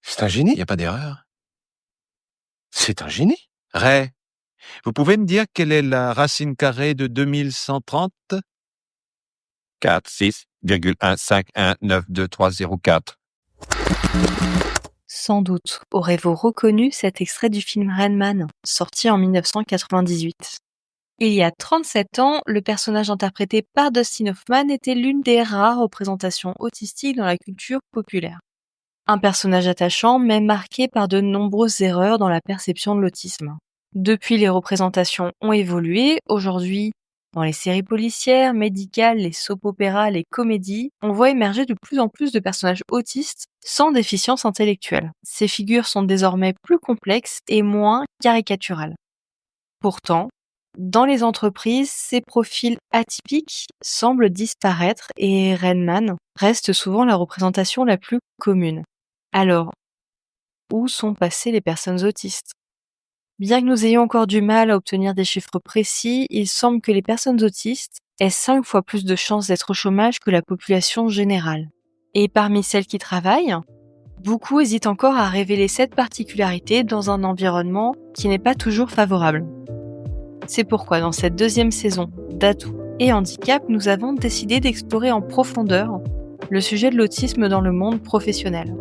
C'est un génie, y a pas d'erreur. C'est un génie. Ray, vous pouvez me dire quelle est la racine carrée de 2130? 4,6,15192,304. Sans doute aurez-vous reconnu cet extrait du film Rain Man, sorti en 1998. Il y a 37 ans, le personnage interprété par Dustin Hoffman était l'une des rares représentations autistiques dans la culture populaire. Un personnage attachant, mais marqué par de nombreuses erreurs dans la perception de l'autisme. Depuis, les représentations ont évolué. Aujourd'hui, dans les séries policières, médicales, les soap-opéras, les comédies, on voit émerger de plus en plus de personnages autistes sans déficience intellectuelle. Ces figures sont désormais plus complexes et moins caricaturales. Pourtant, dans les entreprises, ces profils atypiques semblent disparaître et Rain Man reste souvent la représentation la plus commune. Alors, où sont passées les personnes autistes? Bien que nous ayons encore du mal à obtenir des chiffres précis, il semble que les personnes autistes aient 5 fois plus de chances d'être au chômage que la population générale. Et parmi celles qui travaillent, beaucoup hésitent encore à révéler cette particularité dans un environnement qui n'est pas toujours favorable. C'est pourquoi dans cette deuxième saison d'Atouts et Handicap, nous avons décidé d'explorer en profondeur le sujet de l'autisme dans le monde professionnel.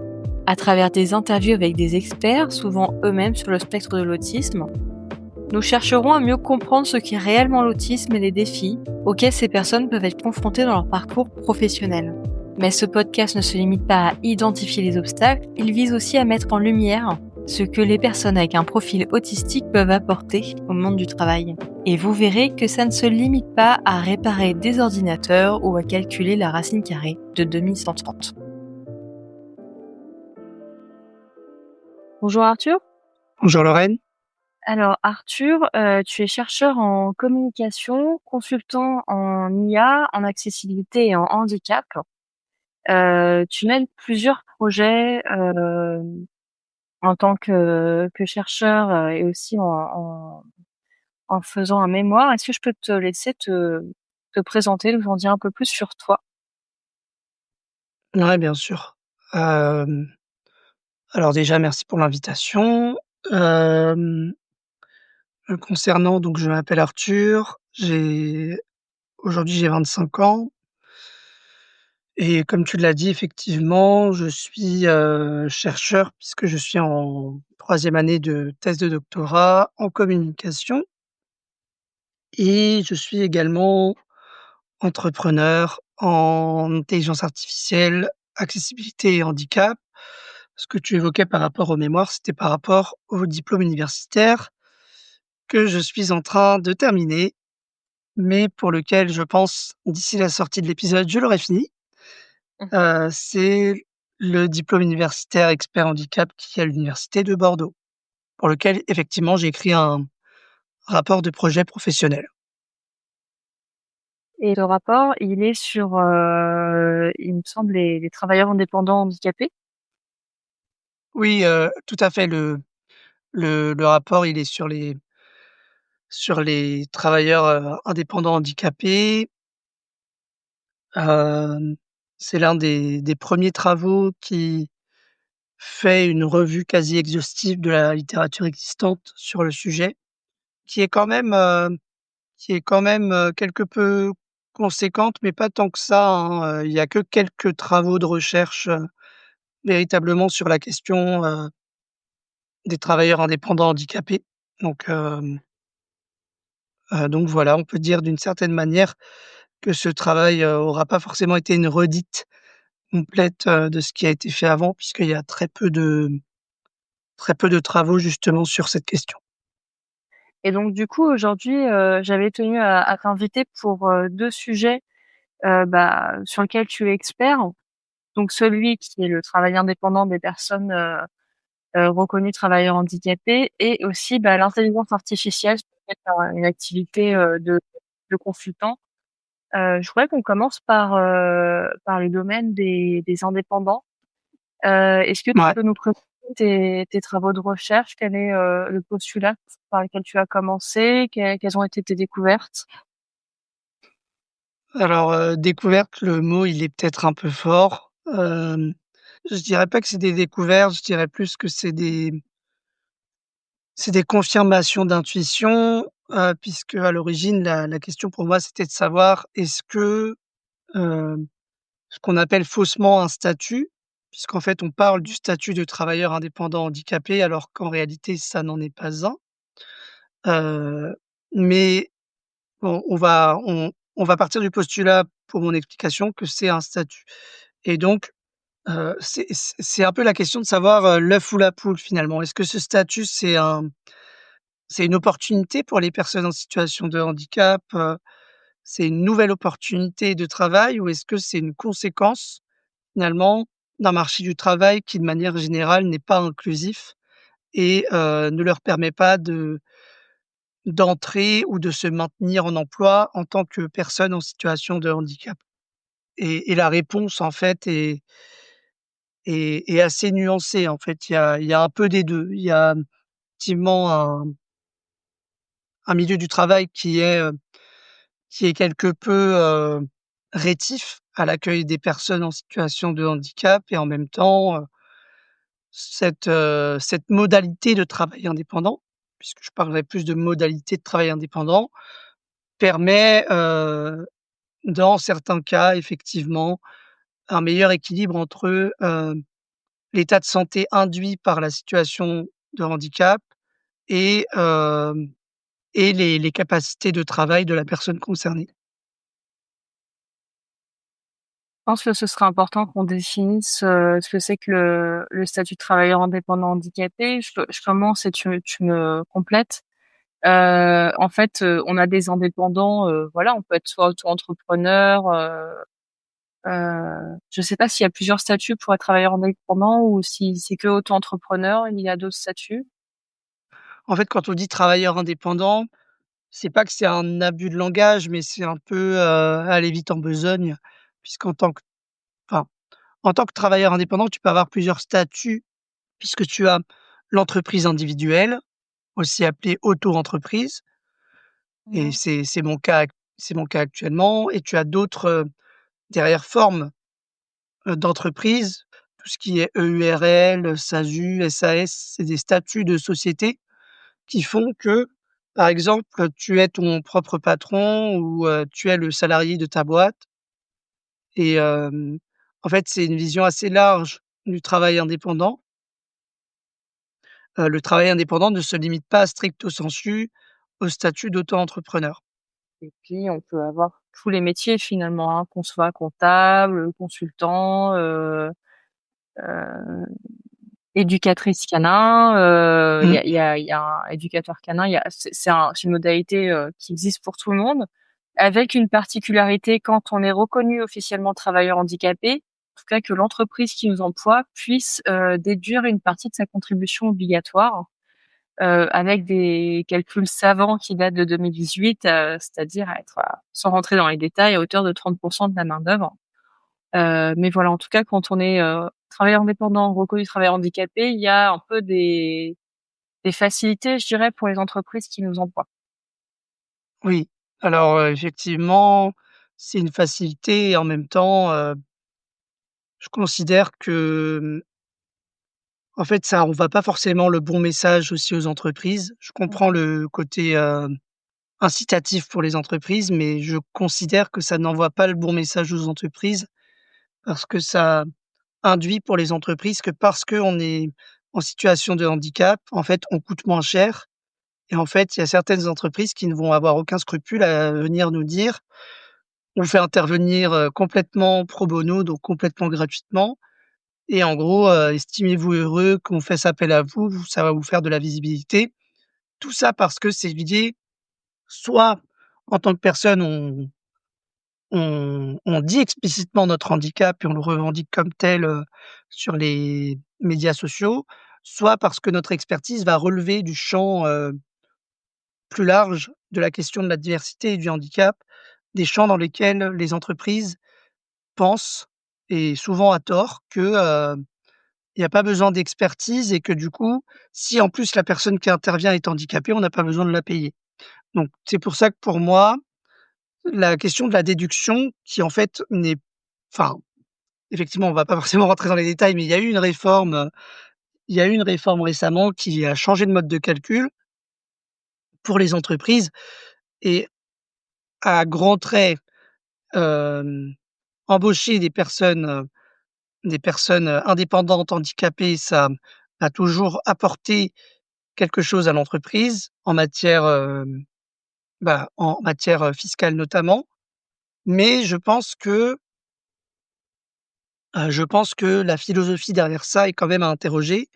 À travers des interviews avec des experts, souvent eux-mêmes sur le spectre de l'autisme, nous chercherons à mieux comprendre ce qu'est réellement l'autisme et les défis auxquels ces personnes peuvent être confrontées dans leur parcours professionnel. Mais ce podcast ne se limite pas à identifier les obstacles, il vise aussi à mettre en lumière ce que les personnes avec un profil autistique peuvent apporter au monde du travail. Et vous verrez que ça ne se limite pas à réparer des ordinateurs ou à calculer la racine carrée de 2130. Bonjour Arthur. Bonjour Lorraine. Alors Arthur, tu es chercheur en communication, consultant en IA, en accessibilité et en handicap. Tu mènes plusieurs projets en tant que chercheur et aussi en faisant un mémoire. Est-ce que je peux te laisser te présenter, nous en dire un peu plus sur toi? Ouais, bien sûr. Alors déjà, merci pour l'invitation. Hem, concernant donc je m'appelle Arthur, aujourd'hui j'ai 25 ans et comme tu l'as dit, effectivement, je suis, chercheur puisque je suis en troisième année de thèse de doctorat en communication et je suis également entrepreneur en intelligence artificielle, accessibilité et handicap. Ce que tu évoquais par rapport aux mémoires, c'était par rapport au diplôme universitaire que je suis en train de terminer, mais pour lequel je pense, d'ici la sortie de l'épisode, je l'aurai fini. C'est le diplôme universitaire expert handicap qui est à l'université de Bordeaux, pour lequel effectivement j'ai écrit un rapport de projet professionnel. Et le rapport, il est sur, il me semble, les travailleurs indépendants handicapés? Oui, tout à fait, le rapport, il est sur les travailleurs, indépendants handicapés. Hem, c'est l'un des premiers travaux qui fait une revue quasi exhaustive de la littérature existante sur le sujet, qui est quand même, quelque peu conséquente, mais pas tant que ça, hein, il y a que quelques travaux de recherche, véritablement sur la question, des travailleurs indépendants handicapés. Donc, donc voilà, on peut dire d'une certaine manière que ce travail, aura pas forcément été une redite complète, de ce qui a été fait avant, puisqu'il y a très peu de travaux justement sur cette question. Et donc du coup, aujourd'hui, j'avais tenu à t'inviter pour, 2 sujets, sur lesquels tu es expert. Donc celui qui est le travail indépendant des personnes, reconnues travailleurs handicapés et aussi, l'intelligence artificielle, une activité, de consultant. Je voudrais qu'on commence par le domaine des indépendants. Est-ce que tu Ouais, peux nous présenter tes travaux de recherche? Quel est, le postulat par lequel tu as commencé? Quelles ont été tes découvertes? alors, découverte, le mot il est peut-être un peu fort. Je dirais pas que c'est des découvertes, je dirais plus que c'est des confirmations d'intuition, puisque à l'origine la question pour moi c'était de savoir est-ce que, heu, ce qu'on appelle faussement un statut, puisqu'en fait on parle du statut de travailleur indépendant handicapé alors qu'en réalité ça n'en est pas un, heu, mais on va partir du postulat pour mon explication que c'est un statut et donc c'est un peu la question de savoir, l'œuf ou la poule finalement. Est-ce que ce statut c'est une opportunité pour les personnes en situation de handicap, c'est une nouvelle opportunité de travail ou est-ce que c'est une conséquence finalement d'un marché du travail qui de manière générale n'est pas inclusif et ne leur permet pas d'entrer ou de se maintenir en emploi en tant que personne en situation de handicap? Et la réponse en fait est assez nuancée en fait. Il y a un peu des 2. Il y a effectivement un milieu du travail qui est quelque peu, rétif à l'accueil des personnes en situation de handicap et en même temps, cette modalité de travail indépendant, puisque je parlerai plus de modalité de travail indépendant, permet, dans certains cas effectivement, un meilleur équilibre entre, l'état de santé induit par la situation de handicap et les capacités de travail de la personne concernée. Je pense que ce serait important qu'on définisse, ce que c'est que le statut de travailleur indépendant handicapé. Je commence et tu me complètes. En fait, on a des indépendants, voilà, on peut être soit auto-entrepreneur, je sais pas s'il y a plusieurs statuts pour être travailleur indépendant ou si c'est que auto-entrepreneur, il y a d'autres statuts? En fait, quand on dit travailleur indépendant, c'est pas que c'est un abus de langage, mais c'est un peu, aller vite en besogne, puisqu'en tant que enfin, en tant que travailleur indépendant, tu peux avoir plusieurs statuts puisque tu as l'entreprise individuelle, aussi appelée auto-entreprise et Mmh. c'est mon cas actuellement et tu as d'autres, derrière formes, d'entreprise, tout ce qui est EURL, SASU, SAS, c'est des statuts de société qui font que, par exemple, tu es ton propre patron ou, tu es le salarié de ta boîte et en fait, c'est une vision assez large du travail indépendant. Le travail indépendant ne se limite pas stricto sensu au statut d'auto-entrepreneur. Et puis on peut avoir tous les métiers finalement, hein, qu'on soit comptable, consultant, heu, éducatrice canin, Mmh, il y a un éducateur canin, il y a c'est une modalité, qui existe pour tout le monde, avec une particularité quand on est reconnu officiellement travailleur handicapé, en tout cas que l'entreprise qui nous emploie puisse, déduire une partie de sa contribution obligatoire, avec des calculs savants qui datent de 2018, c'est-à-dire à être, sans rentrer dans les détails, à hauteur de 30 de la main-d'œuvre. Mais voilà, en tout cas, quand on est, travailleur indépendant, reconnu travailleur handicapé, il y a un peu des facilités, je dirais, pour les entreprises qui nous emploient. oui. Alors, effectivement, c'est une facilité et en même temps, je considère que, en fait, ça envoie pas forcément le bon message aussi aux entreprises. Je comprends Mmh. le côté, incitatif pour les entreprises, mais je considère que ça n'envoie pas le bon message aux entreprises parce que ça induit pour les entreprises que parce qu'on est en situation de handicap, en fait, on coûte moins cher et en fait, il y a certaines entreprises qui ne vont avoir aucun scrupule à venir nous dire: «On fait intervenir, complètement pro bono, donc complètement gratuitement et en gros, estimez-vous heureux qu'on fasse appel à vous, ça va vous faire de la visibilité». Tout ça parce que c'est lié soit en tant que personne, on dit explicitement notre handicap et on le revendique comme tel, sur les médias sociaux, soit parce que notre expertise va relever du champ, plus large de la question de la diversité et du handicap, des champs dans lesquels les entreprises pensent, et souvent à tort, que, il y a pas besoin d'expertise et que du coup, si en plus la personne qui intervient est handicapée, on n'a pas besoin de la payer. Donc c'est pour ça que pour moi, la question de la déduction qui en fait n'est enfin effectivement, on va pas forcément rentrer dans les détails, mais il y a eu une réforme récemment qui a changé de mode de calcul pour les entreprises et à grands traits, hem, embaucher des personnes, indépendantes, handicapées, ça a toujours apporté quelque chose à l'entreprise en matière, en matière, fiscale notamment. Mais je pense que la philosophie derrière ça est quand même à interroger,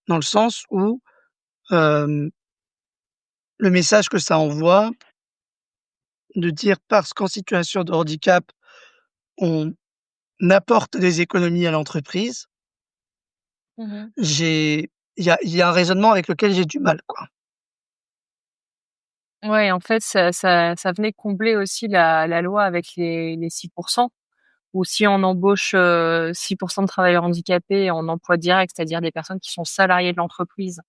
dans le sens où, hem, le message que ça envoie de dire parce qu'en situation de handicap, on apporte des économies à l'entreprise, Mmh. j'ai il y a un raisonnement avec lequel j'ai du mal, quoi. Ouais, en fait, ça venait combler aussi la loi avec les 6 où si on embauche, 6 de travailleurs handicapés en emploi direct, c'est-à-dire des personnes qui sont salariées de l'entreprise,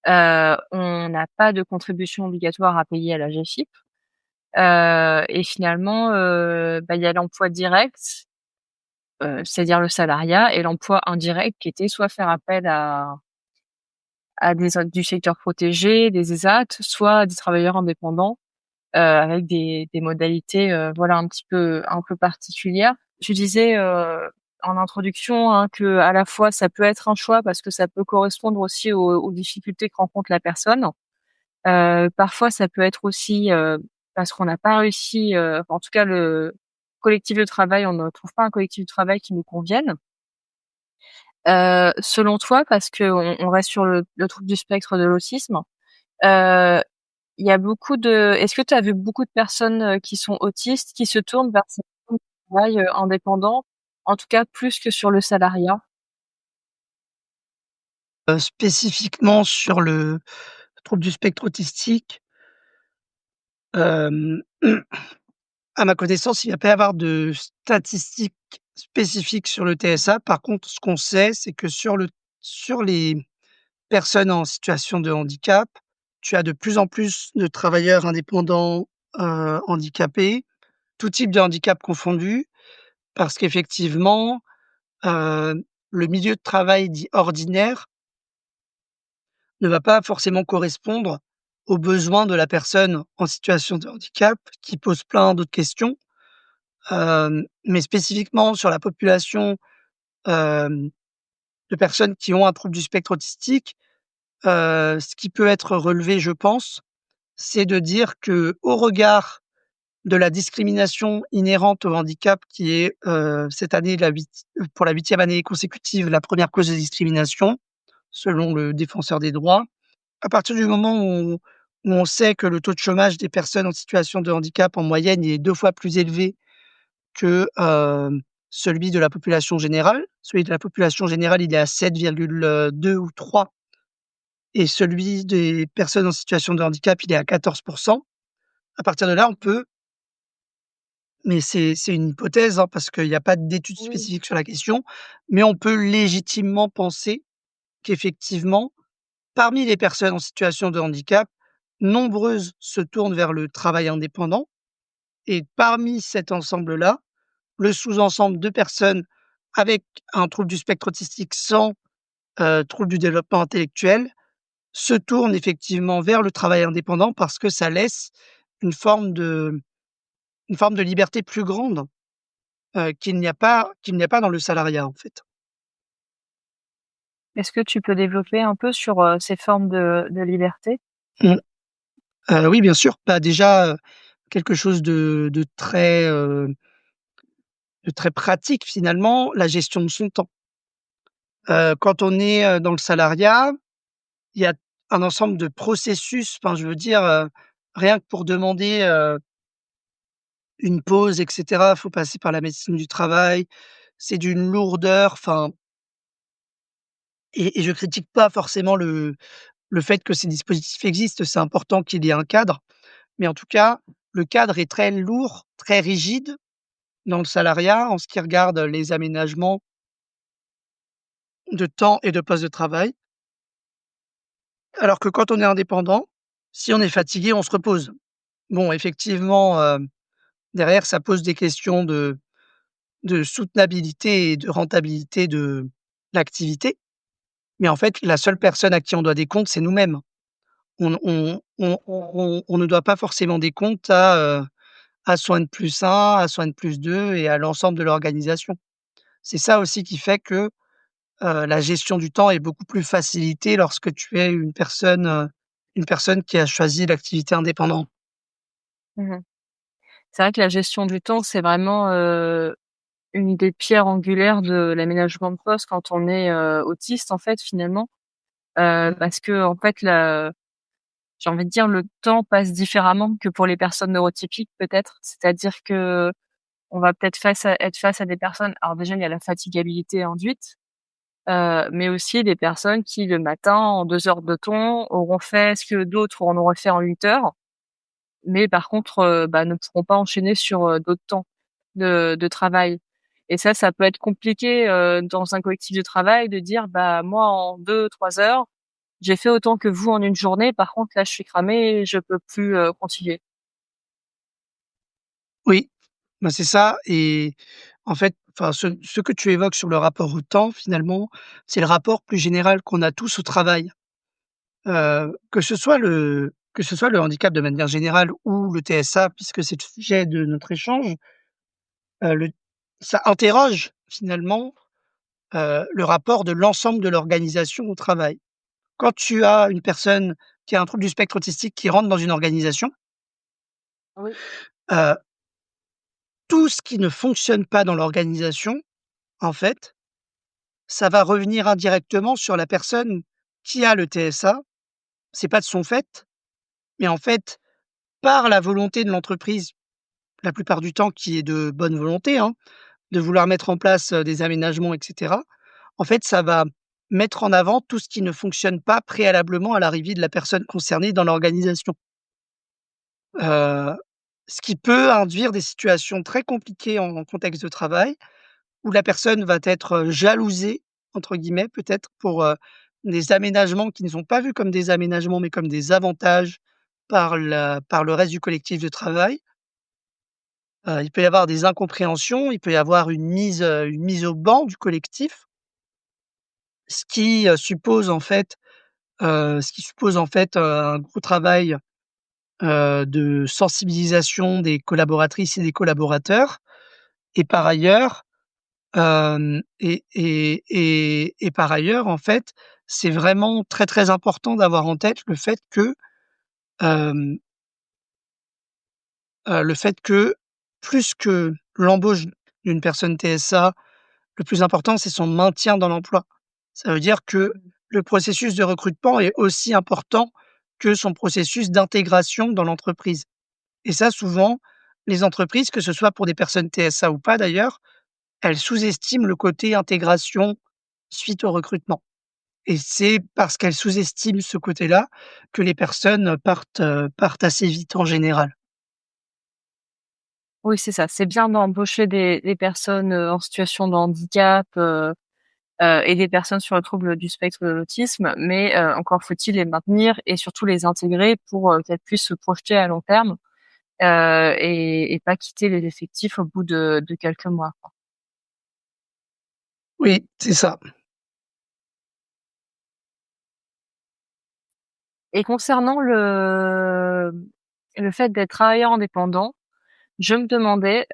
on n'a pas de contribution obligatoire à payer à la GFIP. Et finalement, il y a l'emploi direct, c'est-à-dire le salariat et l'emploi indirect qui était soit faire appel à des du secteur protégé, des ESAT, soit des travailleurs indépendants, avec des modalités, voilà un peu particulières. Tu disais, en introduction, hein, qu'à la fois ça peut être un choix parce que ça peut correspondre aussi aux difficultés que rencontre la personne. Parfois ça peut être aussi, parce qu'on n'a pas réussi, en tout cas le collectif de travail, on ne trouve pas un collectif de travail qui nous convienne. Selon toi, parce qu'on reste sur le trouble du spectre de l'autisme, heu, il y a beaucoup de est-ce que tu as vu beaucoup de personnes, qui sont autistes, qui se tournent vers ces formes de travail, indépendant, en tout cas plus que sur le salariat? Spécifiquement sur le trouble du spectre autistique, hem, à ma connaissance, il va pas y avoir de statistiques spécifiques sur le TSA. Par contre, ce qu'on sait, c'est que sur les personnes en situation de handicap, tu as de plus en plus de travailleurs indépendants, handicapés, tout type de handicap confondu, parce qu'effectivement, le milieu de travail dit ordinaire ne va pas forcément correspondre aux besoins de la personne en situation de handicap qui pose plein d'autres questions. Mais spécifiquement sur la population, hem, de personnes qui ont un trouble du spectre autistique, ce qui peut être relevé, je pense, c'est de dire qu'au regard de la discrimination inhérente au handicap qui est, cette année pour la 8e année consécutive, la première cause de discrimination, selon le défenseur des droits. À partir du moment où on sait que le taux de chômage des personnes en situation de handicap, en moyenne, il est 2 fois plus élevé que, celui de la population générale. Celui de la population générale, il est à 7,2 ou 3 et celui des personnes en situation de handicap, il est à 14. À partir de là, on peut mais c'est une hypothèse, hein, parce qu'il y a pas d'études Oui. spécifiques sur la question, mais on peut légitimement penser qu'effectivement, parmi les personnes en situation de handicap, nombreuses se tournent vers le travail indépendant et parmi cet ensemble-là, le sous-ensemble de personnes avec un trouble du spectre autistique sans, trouble du développement intellectuel se tournent effectivement vers le travail indépendant parce que ça laisse une forme de une forme de liberté plus grande, qu'il n'y a pas dans le salariat, en fait. Est-ce que tu peux développer un peu sur, ces formes de liberté? Mmh. Oui, bien sûr. Bah, déjà, quelque chose de très pratique finalement, la gestion de son temps. Quand on est, dans le salariat, il y a un ensemble de processus, enfin, je veux dire, rien que pour demander, une pause et cetera, faut passer par la médecine du travail. C'est d'une lourdeur, enfin et je critique pas forcément le fait que ces dispositifs existent, c'est important qu'il y ait un cadre, mais en tout cas, le cadre est très lourd, très rigide dans le salariat en ce qui regarde les aménagements de temps et de poste de travail. Alors que quand on est indépendant, si on est fatigué, on se repose. Bon, effectivement, derrière, ça pose des questions de soutenabilité et de rentabilité de l'activité. Mais en fait, la seule personne à qui on doit des comptes, c'est nous-mêmes. On ne doit pas forcément des comptes à son N+1, à son N+2 et à l'ensemble de l'organisation. C'est ça aussi qui fait que, la gestion du temps est beaucoup plus facilitée lorsque tu es une personne qui a choisi l'activité indépendante. Mmh. C'est vrai que la gestion du temps, c'est vraiment, une des pierres angulaires de l'aménagement de poste quand on est, autiste, en fait, finalement. Mmh. Parce qu'en fait, j'ai envie de dire, le temps passe différemment que pour les personnes neurotypiques, peut-être. C'est-à-dire qu'on va peut-être être face à des personnes, alors déjà, il y a la fatigabilité induite, mais aussi des personnes qui, le matin, en 2 heures de temps, auront fait ce que d'autres en auraient fait en 8 heures, mais par contre, ne pourront pas enchaîner sur, d'autres temps de travail. Et ça peut être compliqué, dans un collectif de travail de dire: «Bah, moi, en 2-3 heures, j'ai fait autant que vous en une journée. Par contre, là, je suis cramé, je peux plus, continuer». Oui, bah, c'est ça et en fait, enfin, ce que tu évoques sur le rapport au temps, finalement, c'est le rapport plus général qu'on a tous au travail. Que ce soit le handicap de manière générale ou le TSA puisque c'est le sujet de notre échange, le ça interroge finalement, le rapport de l'ensemble de l'organisation au travail. Quand tu as une personne qui a un trouble du spectre autistique qui rentre dans une organisation, Oui. heu, tout ce qui ne fonctionne pas dans l'organisation, en fait, ça va revenir indirectement sur la personne qui a le TSA. C'est pas de son fait, mais en fait, par la volonté de l'entreprise, la plupart du temps qui est de bonne volonté, hein, de vouloir mettre en place, des aménagements et cetera. En fait, ça va mettre en avant tout ce qui ne fonctionne pas préalablement à l'arrivée de la personne concernée dans l'organisation. Heu, Ce qui peut induire des situations très compliquées en contexte de travail, où la personne va être, «jalousée» entre guillemets peut-être pour, des aménagements qui ne sont pas vus comme des aménagements, mais comme des avantages par le reste du collectif de travail. Il peut y avoir des incompréhensions, il peut y avoir une mise au ban du collectif, ce qui, suppose en fait, un gros travail, de sensibilisation des collaboratrices et des collaborateurs et par ailleurs, par ailleurs, en fait, c'est vraiment très, très important d'avoir en tête hem, le fait que plus que l'embauche d'une personne TSA, le plus important, c'est son maintien dans l'emploi. Ça veut dire que Mmh. le processus de recrutement est aussi important que son processus d'intégration dans l'entreprise et ça, souvent, les entreprises, que ce soit pour des personnes TSA ou pas d'ailleurs, elles sous-estiment le côté intégration suite au recrutement et c'est parce qu'elles sous-estiment ce côté-là que les personnes partent assez vite en général. Oui, c'est ça. C'est bien d'embaucher des personnes, en situation de handicap, et des personnes sur le trouble du spectre de l'autisme, mais encore faut-il les maintenir et surtout les intégrer pour, qu'elles puissent se projeter à long terme, et pas quitter les effectifs au bout de quelques mois, quoi. Oui, c'est ça. Et concernant le fait d'être travailleur indépendant, je me demandais,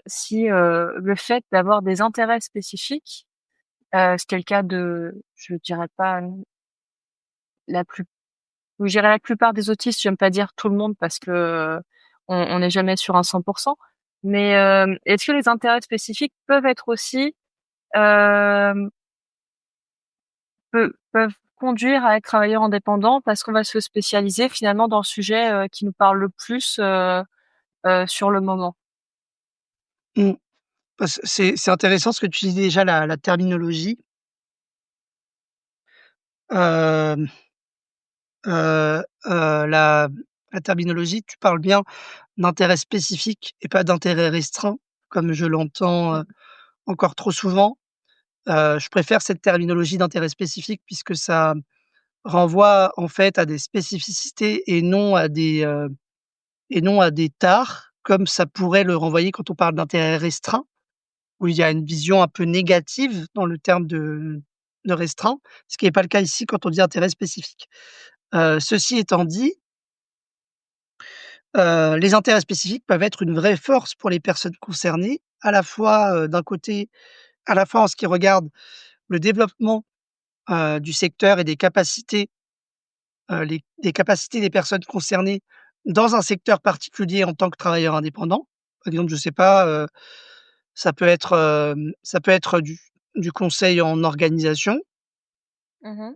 si, le fait d'avoir des intérêts spécifiques, ce qui est le cas de, je dirais pas la plus je dirais la plupart des autistes, j'aime pas dire tout le monde parce que, on n'est jamais sur un 100. Mais, est-ce que les intérêts spécifiques peuvent être aussi, hem, peuvent conduire à être travailleur indépendant parce qu'on va se spécialiser finalement dans le sujet, qui nous parle le plus, sur le moment? Mmh. Parce c'est intéressant ce que tu dis déjà la terminologie. Hem, la terminologie, tu parles bien d'intérêt spécifique et pas d'intérêt restreint, comme je l'entends, encore trop souvent. Je préfère cette terminologie d'intérêt spécifique puisque ça renvoie en fait à des spécificités et non à des tares, comme ça pourrait le renvoyer quand on parle d'intérêt restreint. où il y a une vision un peu négative dans le terme de restreint, ce qui est pas le cas ici quand on dit intérêt spécifique. Ceci étant dit, les intérêts spécifiques peuvent être une vraie force pour les personnes concernées, à la fois, d'un côté, à la fois en ce qui regarde le développement, du secteur et des capacités des personnes concernées dans un secteur particulier en tant que travailleur indépendant. Par exemple, je sais pas, ça peut être du conseil en organisation, Mmh.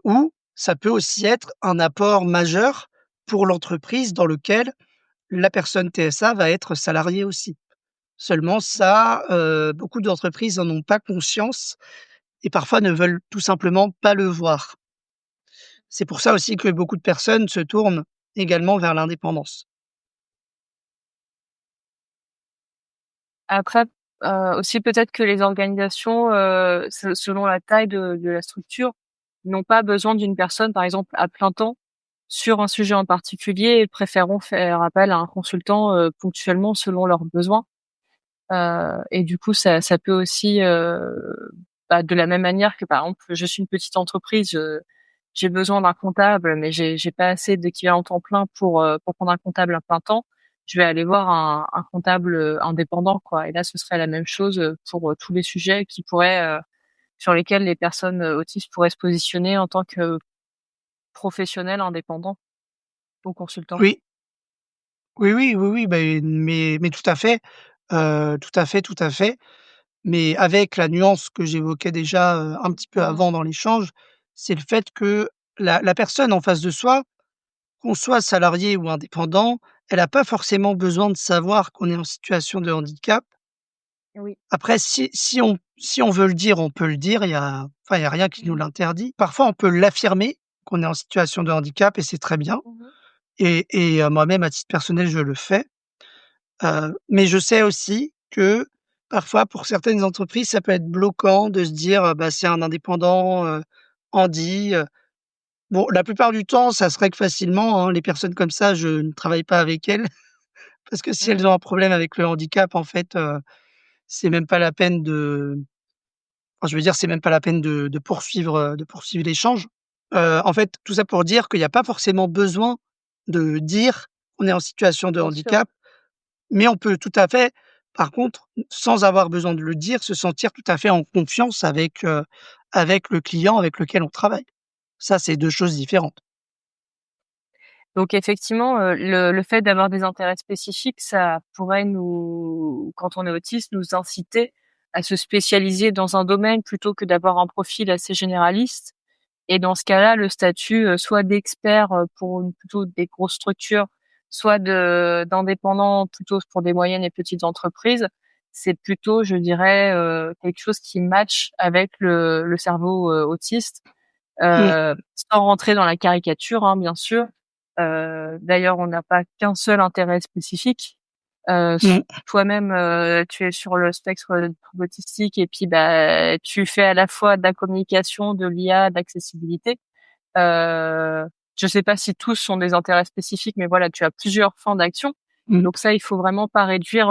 ou ça peut aussi être un apport majeur pour l'entreprise dans lequel la personne TSA va être salariée aussi. Seulement ça, beaucoup d'entreprises en ont pas conscience et parfois ne veulent tout simplement pas le voir. C'est pour ça aussi que beaucoup de personnes se tournent également vers l'indépendance. Après, aussi peut-être que les organisations, selon la taille de la structure, n'ont pas besoin d'une personne, par exemple, à plein temps sur un sujet en particulier et préféreront faire appel à un consultant, ponctuellement selon leurs besoins. Et du coup, ça peut aussi, bah, de la même manière que, par exemple, je suis une petite entreprise, j'ai besoin d'un comptable, mais j'ai pas assez d'équivalent temps plein pour prendre un comptable à plein temps. Je vais aller voir un comptable, indépendant, quoi. Et là, ce serait la même chose, pour, tous les sujets qui pourraient, sur lesquels les personnes, autistes pourraient se positionner en tant que professionnels indépendants ou consultants. Oui, oui, beh, mais tout à fait, tout à fait, tout à fait. Mais avec la nuance que j'évoquais déjà, un petit peu Mmh. avant dans l'échange, c'est le fait que la personne en face de soi, qu'on soit salarié ou indépendant, elle a pas forcément besoin de savoir qu'on est en situation de handicap. Oui. Après si on veut le dire, on peut le dire, il y a rien qui nous Mmh. l'interdit. Parfois, on peut l'affirmer qu'on est en situation de handicap et c'est très bien Mmh. et moi-même à titre personnel, je le fais. Mais je sais aussi que parfois pour certaines entreprises, ça peut être bloquant de se dire, «Bah, c'est un indépendant, handi». Bon, la plupart du temps, ça se règle facilement, hein. Les personnes comme ça, je ne travaille pas avec elles parce que si elles Mmh. ont un problème avec le handicap, en fait, c'est même pas la peine enfin, je veux dire, c'est même pas la peine de poursuivre l'échange. En fait, tout ça pour dire qu'il y a pas forcément besoin de dire qu'on est en situation de Bien sûr. handicap. Mais on peut tout à fait, par contre, sans avoir besoin de le dire, se sentir tout à fait en confiance avec le client avec lequel on travaille. Ça, c'est 2 choses différentes. Donc effectivement, le fait d'avoir des intérêts spécifiques, ça pourrait nous, quand on est autiste, nous inciter à se spécialiser dans un domaine plutôt que d'avoir un profil assez généraliste. Et dans ce cas-là, le statut, soit d'expert, pour une plutôt des grosses structures, soit d'indépendant plutôt pour des moyennes et petites entreprises, c'est plutôt, je dirais, quelque chose qui match avec le cerveau, autiste. Mmh, Sans rentrer dans la caricature, hein, bien sûr. D'ailleurs, on n'a pas qu'un seul intérêt spécifique. S mmh, Toi-même, tu es sur le spectre, du trouble autistique et puis, bah, tu fais à la fois de la communication, de l'IA, de l'accessibilité. Heu, je sais pas si tous sont des intérêts spécifiques, mais voilà, tu as plusieurs champs d'action. mmh. Donc ça, il faut vraiment pas réduire,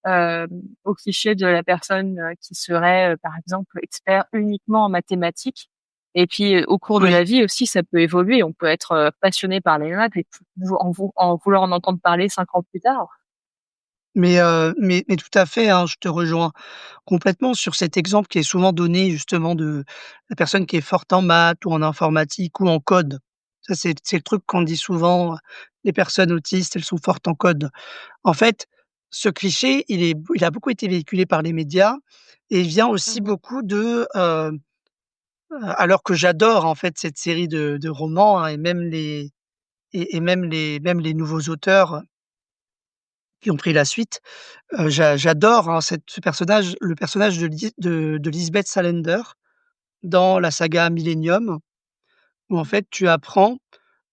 hem, au cliché de la personne, qui serait, par exemple, expert uniquement en mathématiques. Et puis, au cours de la Oui, vie aussi, ça peut évoluer. On peut être, passionné par les maths et en vouloir en entendre parler 5 ans plus tard. mais tout à fait, hein, je te rejoins complètement sur cet exemple qui est souvent donné justement de la personne qui est forte en maths ou en informatique ou en code. Ça, c'est le truc qu'on dit souvent, les personnes autistes, elles sont fortes en code. En fait, ce cliché, il a beaucoup été véhiculé par les médias et il vient aussi Mmh. beaucoup alors que j'adore en fait cette série de romans, hein, et même les nouveaux auteurs qui ont pris la suite, j'adore, hein, ce personnage, le personnage de Lisbeth Salander dans la saga Millennium, où en fait tu apprends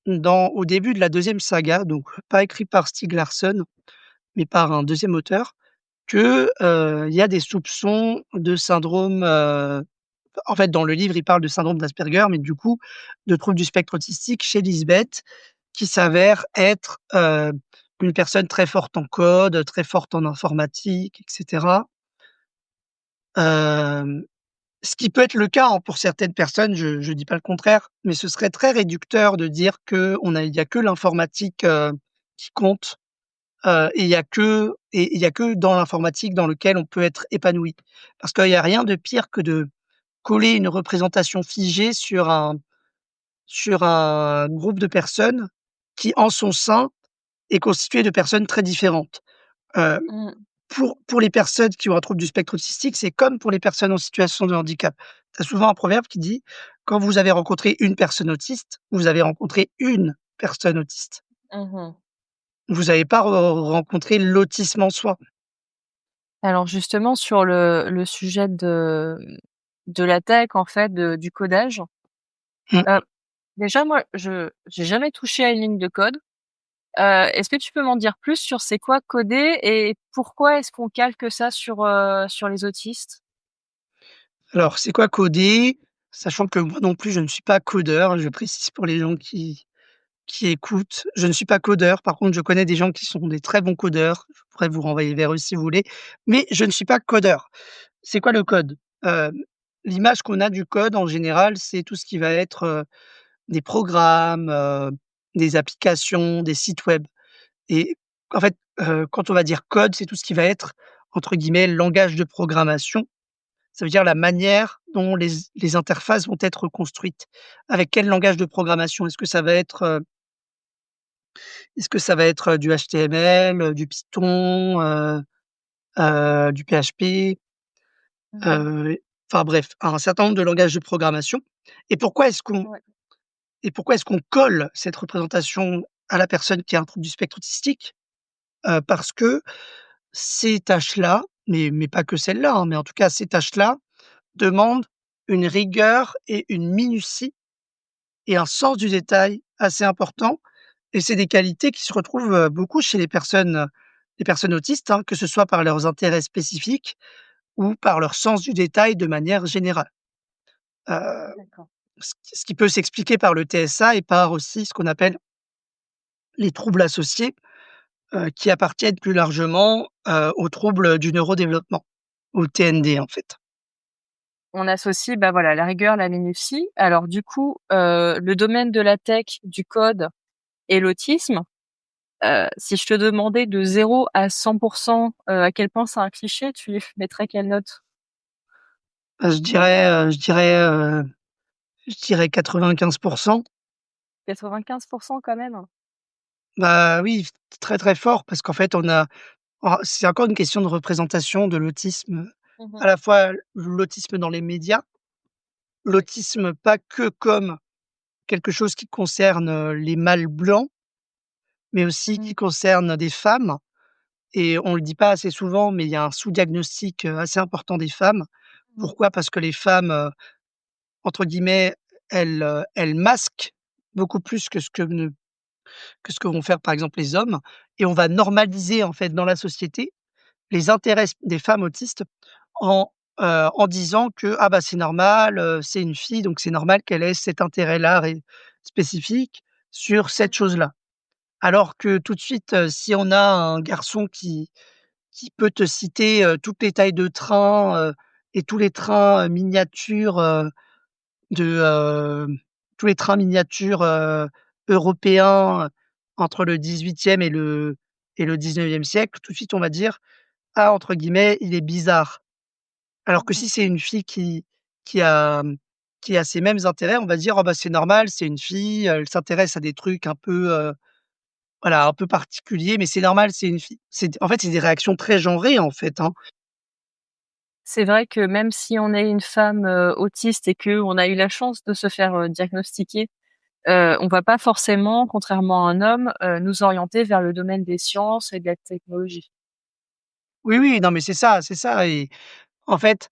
au début de la deuxième saga, donc pas écrit par Stieg Larsson, mais par un deuxième auteur, que, il y a des soupçons de syndrome, en fait, dans le livre, il parle de syndrome d'Asperger, mais du coup, de troubles du spectre autistique chez Lisbeth, qui s'avère être, une personne très forte en code, très forte en informatique et cetera. Hem, Ce qui peut être le cas, hein, pour certaines personnes, je dis pas le contraire, mais ce serait très réducteur de dire il y a que l'informatique, qui compte, et il y a que dans l'informatique dans lequel on peut être épanoui. Parce qu'il y a rien de pire que de coller une représentation figée sur un groupe de personnes qui, en son sein, est constitué de personnes très différentes. Heu, Mmh. pour les personnes qui ont un trouble du spectre autistique, c'est comme pour les personnes en situation de handicap. Tu as souvent un proverbe qui dit: «Quand vous avez rencontré une personne autiste, vous avez rencontré une personne autiste. Mmh. Vous n'avez pas rencontré l'autisme en soi». Alors justement sur le sujet de la tech en fait, du codage, Mmh. heu, déjà moi je j'ai jamais touché à une ligne de code. Est-ce que tu peux m'en dire plus sur c'est quoi coder et pourquoi est-ce qu'on calque ça sur les autistes? Alors, c'est quoi coder? Sachant que moi non plus, je ne suis pas codeur, je précise pour les gens qui écoutent. Je ne suis pas codeur, par contre, je connais des gens qui sont des très bons codeurs. Je pourrais vous renvoyer vers eux si vous voulez, mais je ne suis pas codeur. C'est quoi le code? L'image qu'on a du code en général, c'est tout ce qui va être, des programmes, des applications, des sites web et en fait, quand on va dire code, c'est tout ce qui va être entre guillemets «langage de programmation». Ça veut dire la manière dont les interfaces vont être construites. Avec quel langage de programmation? Est-ce que ça va être, du HTML, du Python, du PHP, Mmh. heu, enfin bref, un certain nombre de langages de programmation et Ouais. pourquoi est-ce qu'on colle cette représentation à la personne qui a un trouble du spectre autistique? Parce que ces tâches-là, mais pas que celles-là, hein, mais en tout cas ces tâches-là demandent une rigueur et une minutie et un sens du détail assez important et c'est des qualités qui se retrouvent, beaucoup chez les personnes autistes, hein, que ce soit par leurs intérêts spécifiques ou par leur sens du détail de manière générale. Heu, D'accord. ce qui peut s'expliquer par le TSA et par aussi ce qu'on appelle les troubles associés, qui appartiennent plus largement, aux troubles du neurodéveloppement, au TND, en fait. On associe, bah, voilà, la rigueur, la minutie. Alors du coup, le domaine de la tech, du code et l'autisme, si je te demandais de 0 à 100 à quel point c'est un cliché, tu lui mettrais quelle note? Je dirais 95. 95 quand même? Bah, oui, très, très fort parce qu'en fait, c'est encore une question de représentation de l'autisme, Mmh. à la fois l'autisme dans les médias, Oui. l'autisme pas que comme quelque chose qui concerne, les mâles blancs, mais aussi Mmh. qui concerne des femmes et on le dit pas assez souvent, mais il y a un sous-diagnostic, assez important des femmes. Mmh. Pourquoi? Parce que les femmes, entre guillemets, elles masquent beaucoup plus que ce que vont faire, par exemple, les hommes et on va normaliser, en fait, dans la société, les intérêts des femmes autistes en, en disant que: «Ah bah, c'est normal, c'est une fille, donc c'est normal qu'elle ait cet intérêt-là spécifique sur cette chose-là». Alors que tout de suite, si on a un garçon qui peut te citer, toutes les tailles de train, et tous les trains, miniatures, de, tous les trains miniatures, européens, entre le 18e et le 19e siècle, tout de suite on va dire: «Ah» entre guillemets, «il est bizarre». Alors que Mmh. si c'est une fille qui a, qui a ces mêmes intérêts, on va dire: «Oh bah, c'est normal, c'est une fille, elle s'intéresse à des trucs un peu, voilà, un peu particuliers, mais c'est normal, c'est une fille». C'est des réactions très genrées, en fait, hein. C'est vrai que même si on est une femme, autiste et qu'on a eu la chance de se faire, diagnostiquer, on va pas forcément, contrairement à un homme, nous orienter vers le domaine des sciences et de la technologie. Oui, oui, non, mais c'est ça et en fait,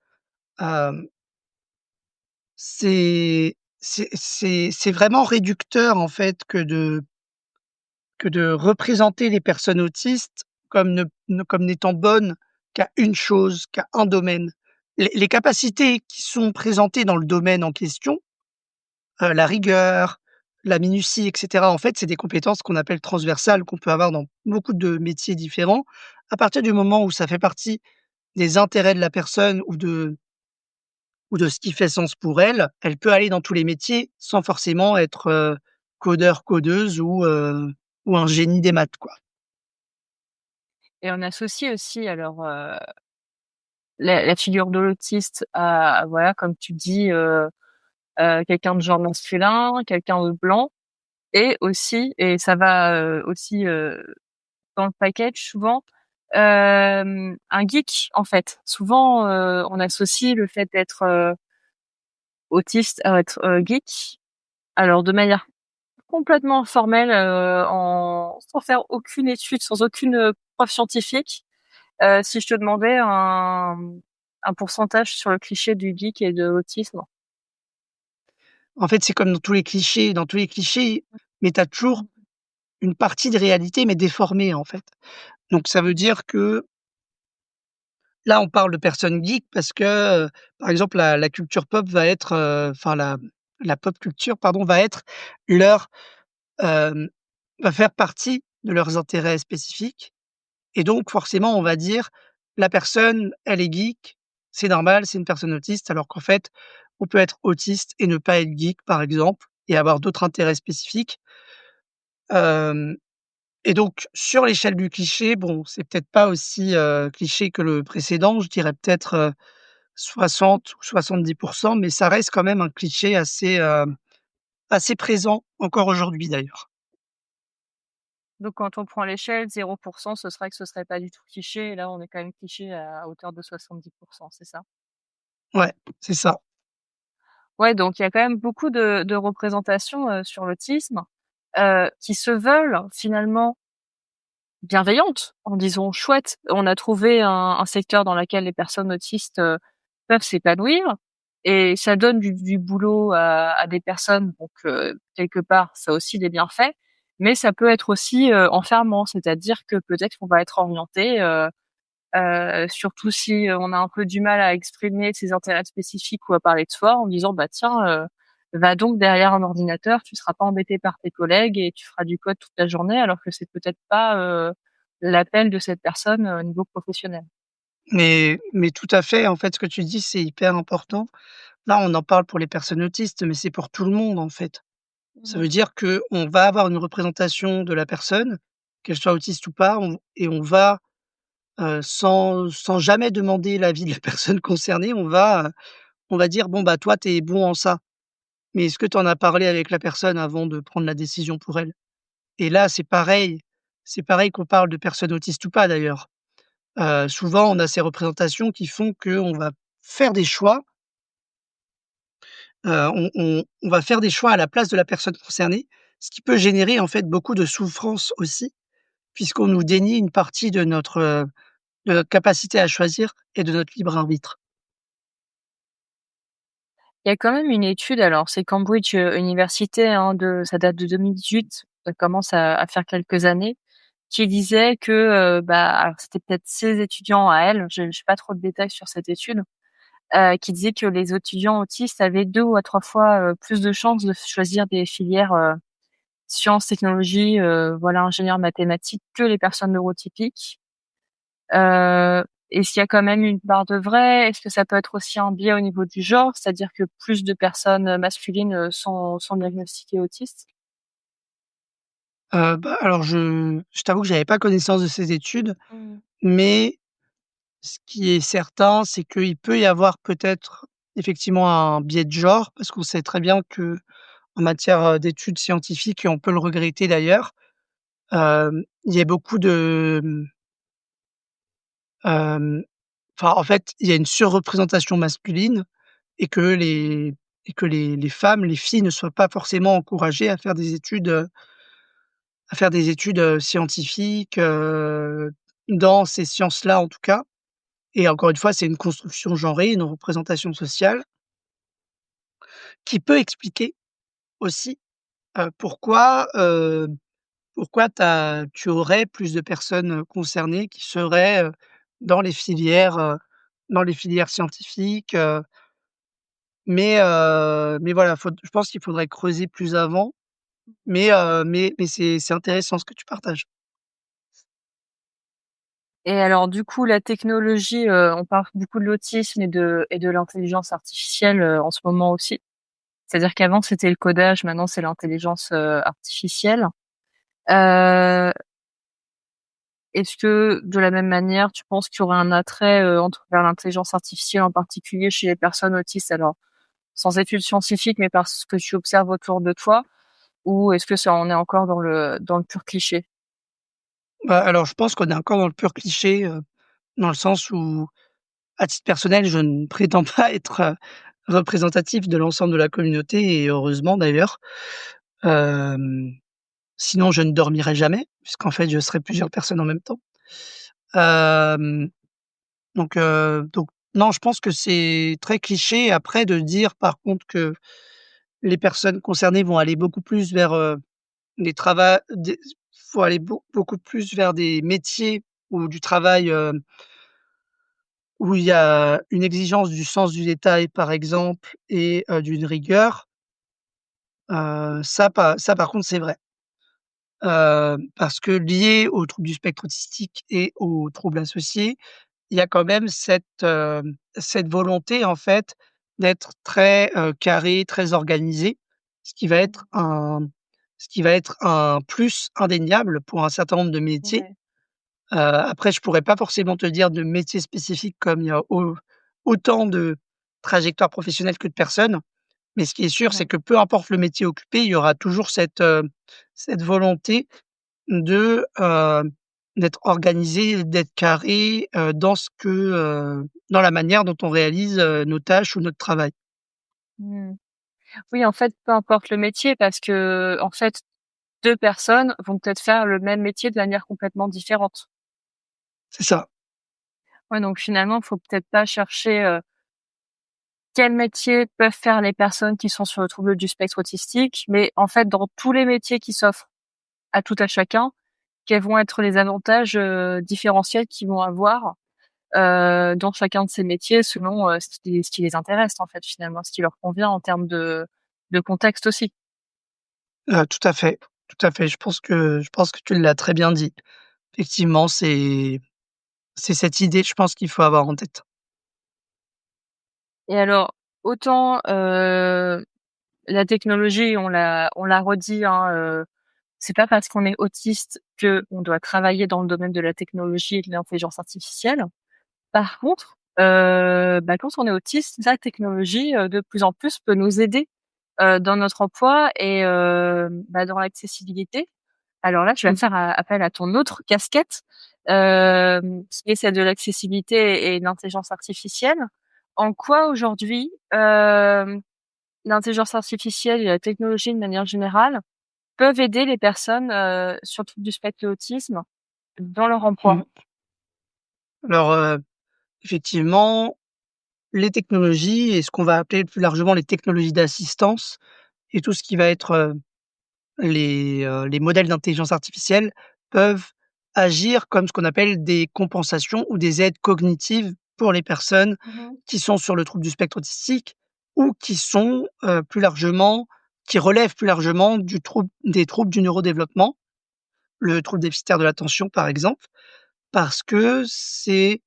hem, c'est vraiment réducteur, en fait, que de représenter les personnes autistes comme comme n'étant bonnes qu'à une chose, qu'à un domaine. Les capacités qui sont présentées dans le domaine en question, la rigueur, la minutie et cetera. En fait, c'est des compétences qu'on appelle transversales, qu'on peut avoir dans beaucoup de métiers différents. À partir du moment où ça fait partie des intérêts de la personne ou de ce qui fait sens pour elle, elle peut aller dans tous les métiers sans forcément être, codeur, codeuse ou un génie des maths, quoi. Et on associe aussi alors, la figure de l'autiste à voilà, comme tu dis, quelqu'un de genre masculin, quelqu'un de blanc et aussi et ça va, aussi, dans le package souvent, un geek en fait. Souvent, on associe le fait d'être, autiste à être, geek. Alors de manière complètement formelle, en sans faire aucune étude, sans aucune, preuve scientifique, si je te demandais un pourcentage sur le cliché du geek et de l'autisme? En fait, c'est comme dans tous les clichés, mais tu as toujours une partie de réalité, mais déformée, en fait. Donc ça veut dire que là, on parle de personnes geeks parce que, par exemple, la culture pop va être, enfin la pop culture, pardon, va être leur, hem, va faire partie de leurs intérêts spécifiques et donc forcément, on va dire: «La personne, elle est geek, c'est normal, c'est une personne autiste», alors qu'en fait, on peut être autiste et ne pas être geek, par exemple, et avoir d'autres intérêts spécifiques. Hem Et donc sur l'échelle du cliché, bon, c'est peut-être pas aussi, cliché que le précédent, je dirais peut-être, 60 ou 70, mais ça reste quand même un cliché assez présent encore aujourd'hui d'ailleurs. Donc quand on prend l'échelle, 0, ce serait pas du tout cliché et là, on est quand même cliché à hauteur de 70, c'est ça? Ouais, c'est ça. Ouais, donc il y a quand même beaucoup de représentations, sur l'autisme, qui se veulent finalement bienveillantes, en disant: «Chouette, on a trouvé un secteur dans lequel les personnes autistes, peuvent s'épanouir» et ça donne du boulot à des personnes donc quelque part, ça a aussi des bienfaits, mais ça peut être aussi, enfermant. C'est-à-dire que peut-être qu'on va être orienté, surtout si, on a un peu du mal à exprimer ses intérêts spécifiques ou à parler de soi en disant: «Bah tiens, va donc derrière un ordinateur, tu seras pas embêté par tes collègues et tu feras du code toute la journée», alors que c'est peut-être pas, l'appel de cette personne, au niveau professionnel. Mais tout à fait, en fait, ce que tu dis, c'est hyper important. Là, on en parle pour les personnes autistes, mais c'est pour tout le monde, en fait. Ça Mmh. veut dire qu'on va avoir une représentation de la personne, qu'elle soit autiste ou pas, on va, sans jamais demander l'avis de la personne concernée, on va dire: «Bon, bah, toi, tu es bon en ça, mais est-ce que tu en as parlé avec la personne avant de prendre la décision pour elle?» Et là, c'est pareil qu'on parle de personnes autistes ou pas d'ailleurs. Souvent, on a ces représentations qui font qu'on va faire des choix, on va faire des choix à la place de la personne concernée, ce qui peut générer en fait beaucoup de souffrance aussi, puisqu'on nous dénie une partie de notre capacité à choisir et de notre libre arbitre. Il y a quand même une étude, alors c'est Cambridge, Université, hein, ça date de 2018, ça commence à faire quelques années, qui disait que, bah, alors c'était peut-être ses étudiants à elle, j'ai pas trop de détails sur cette étude, qui disait que les étudiants autistes avaient 2 ou à 3 fois, plus de chances de choisir des filières, sciences, technologies, voilà, ingénieurs mathématiques que les personnes neurotypiques. Heu, Est-ce qu'il y a quand même une part de vrai? Est-ce que ça peut être aussi un biais au niveau du genre? C'est-à-dire que plus de personnes, masculines, sont diagnostiquées autistes? Bah, alors je t'avoue que j'avais pas connaissance de ces études, Mmh. mais ce qui est certain, c'est qu'il peut y avoir peut-être effectivement un biais de genre, parce qu'on sait très bien qu'en matière, d'études scientifiques et on peut le regretter d'ailleurs, il y a beaucoup de, hem, enfin, en fait, il y a une surreprésentation masculine et que les femmes, les filles ne soient pas forcément encouragées à faire des études, scientifiques, dans ces sciences-là en tout cas. Et encore une fois, c'est une construction genrée, une représentation sociale qui peut expliquer aussi, pourquoi, tu aurais plus de personnes, concernées qui seraient, dans les filières scientifiques, mais voilà, je pense qu'il faudrait creuser plus avant Mais c'est intéressant ce que tu partages. Et alors du coup, la technologie, on parle beaucoup de l'autisme et de l'intelligence artificielle, en ce moment aussi. C'est-à-dire qu'avant, c'était le codage, maintenant c'est l'intelligence, artificielle. Heu, Est-ce que, de la même manière, tu penses qu'il y aurait un attrait, vers l'intelligence artificielle, en particulier chez les personnes autistes? Alors, sans études scientifiques, mais par ce que tu observes autour de toi? Ou est-ce que ça on est encore dans le pur cliché? Bah, alors je pense qu'on est encore dans le pur cliché, dans le sens où, à titre personnel, je ne prétends pas être, représentatif de l'ensemble de la communauté et heureusement d'ailleurs. Hem, Sinon je ne dormirais jamais puisqu'en fait je serais plusieurs personnes en même temps. Hem, donc non, je pense que c'est très cliché après de dire par contre que les personnes concernées vont aller beaucoup plus vers, des trava des faut aller beaucoup plus vers des métiers ou du travail, où il y a une exigence du sens du détail, par exemple et d'une rigueur, ça par contre c'est vrai. Parce que lié aux troubles du spectre autistique et aux troubles associés, il y a quand même cette volonté en fait d'être très, carré, très organisé, ce qui va être un ce qui va être un plus indéniable pour un certain nombre de métiers. Ouais. Après je pourrais pas forcément te dire de métier spécifique comme il y a autant de trajectoires professionnelles que de personnes, mais ce qui est sûr, c'est Mmh. que peu importe le métier occupé, il y aura toujours cette volonté de, d'être organisé, d'être carré, dans la manière dont on réalise, nos tâches ou notre travail. Mmh. Oui, en fait, peu importe le métier parce que, en fait, 2 personnes vont peut-être faire le même métier de manière complètement différente. C'est ça. Ouais, donc finalement, faut peut-être pas chercher, quel métier peuvent faire les personnes qui sont sur le trouble du spectre autistique, mais en fait, dans tous les métiers qui s'offrent à tout à chacun, quels vont être les avantages, différentiels qu'ils vont avoir, dans chacun de ces métiers selon, ce qui les intéresse, en fait, finalement, ce qui leur convient en termes de contexte aussi. Tout à fait, tout à fait. Je pense que tu l'as très bien dit. Effectivement, c'est cette idée, je pense qu'il faut avoir en tête. Et alors, autant, la technologie, on l'a redit, hein, c'est pas parce qu'on est autiste qu'on doit travailler dans le domaine de la technologie et de l'intelligence artificielle. Par contre, quand on est autiste, la technologie, de plus en plus peut nous aider, dans notre emploi et dans l'accessibilité. Alors là, je vais Mmh. faire appel à ton autre casquette, qui est celle de l'accessibilité et de l'intelligence artificielle. En quoi aujourd'hui, l'intelligence artificielle et la technologie de manière générale peuvent aider les personnes, sur le trouble du spectre de l'autisme dans leur emploi? Mmh. Alors, effectivement, les technologies et ce qu'on va appeler plus largement les technologies d'assistance et tout ce qui va être, les modèles d'intelligence artificielle peuvent agir comme ce qu'on appelle des compensations ou des aides cognitives pour les personnes Mmh. qui sont sur le trouble du spectre autistique ou qui relèvent plus largement des troubles du neurodéveloppement, le trouble déficitaire de l'attention par exemple, parce que ces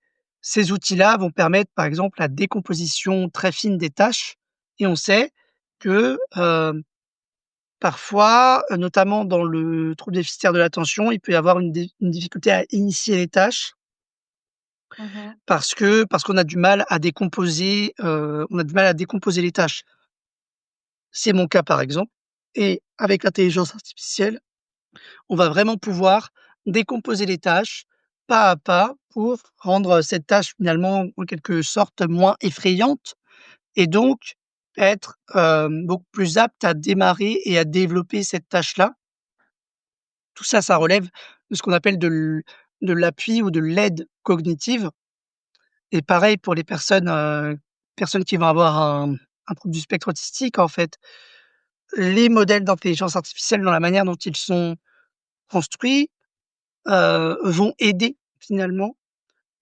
outils-là vont permettre par exemple la décomposition très fine des tâches et on sait que, parfois, notamment dans le trouble déficitaire de l'attention, il peut y avoir une difficulté à initier les tâches Mmh. parce qu'on a du mal à décomposer, les tâches. C'est mon cas, par exemple et avec l'intelligence artificielle, on va vraiment pouvoir décomposer les tâches pas à pas pour rendre cette tâche finalement, en quelque sorte, moins effrayante et donc être, beaucoup plus apte à démarrer et à développer cette tâche-là. Tout ça, ça relève de ce qu'on appelle de l'appui ou de l'aide cognitive et pareil pour les personnes qui vont avoir un trouble du spectre autistique, en fait. Les modèles d'intelligence artificielle, dans la manière dont ils sont construits, vont aider finalement